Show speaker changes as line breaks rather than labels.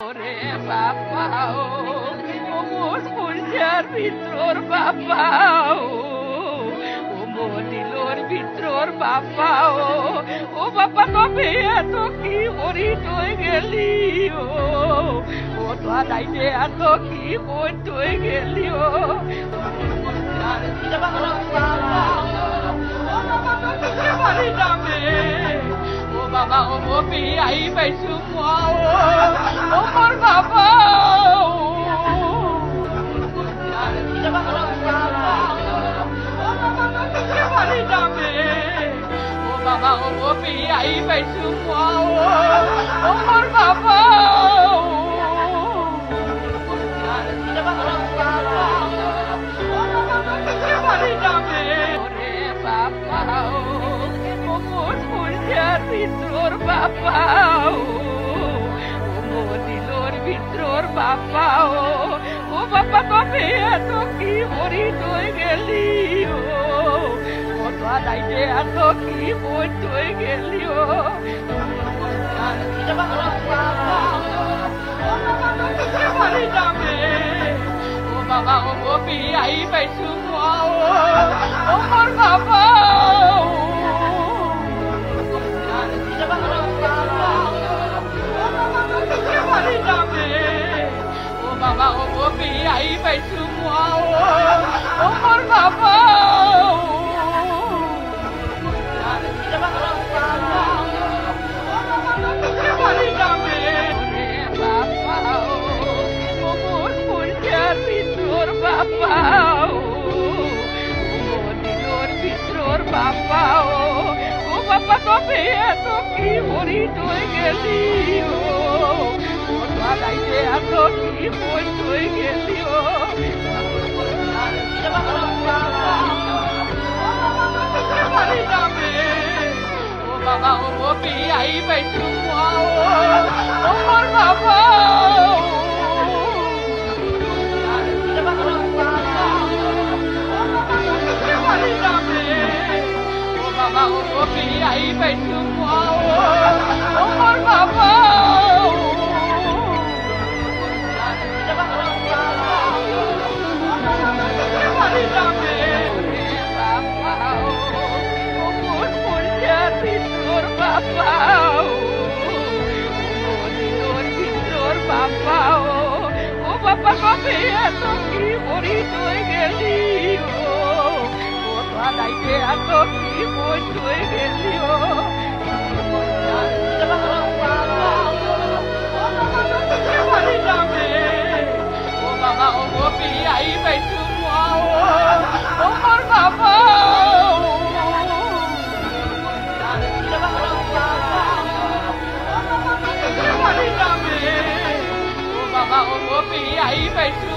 ওরে বাবা ও মোর ফুলজার ভিতর বাবা ও মদিলোর ভিতর বাবা ও বাবা তবে এত কি হরি তুই গেলি ও তো আদাইতে এত কি বই তুই গেলি বাড়ি যাবে ও বাবা ও বপি আই পাইছো ও মোর বাবা বাড়ি যাবে ও বাবা ও বপি আই পাইছো ও মোর বাবা বাড়ি যাবে ওরে বাবা ও মোর ফুলজার ভিতর বাবা ও মদিলোর ভিতর বাবা ও বাবা তবে এত কি হরি তুই গেলি ও তো আদাইতে এত কি বই তুই গেলি বাড়ি যাবে ও বাবা ও বপি আই পাইছো ও মোর বাবা বাড়ি যাবে ও বাবা ও বপি আই পাইছো ও মোর বাবা বাড়ি যাবে ওরে বাবা ও মোর ফুলজার ভিতর বাবা ও মদিলোর ভিতর বাবা ও বাবা তবে এত কি হরি তুই গেলি ও দাদাইতে এত কি বই তুই গেলি বাড়ি যাবে ও বাবা ও বপি আই পাইছো ও মোর বাবা বাড়ি যাবে ও বাবা ও বপি আই পাইছো ও মোর বাবা বাড়ি যাবে বাবা ও মোর ফুলজার ভিতর বাবা ও মদিলোর ভিতর বাবা ও বাবা কবে এত কি হরি তুই গেলি ও তো আদাইতে এত কি বই তুই গেলি বাড়ি যাবে ও বাবা ও বপি আই পাইছো ও মোর বাবা বাড়ি যাবে ও বাবা ও বপি আই পাইছো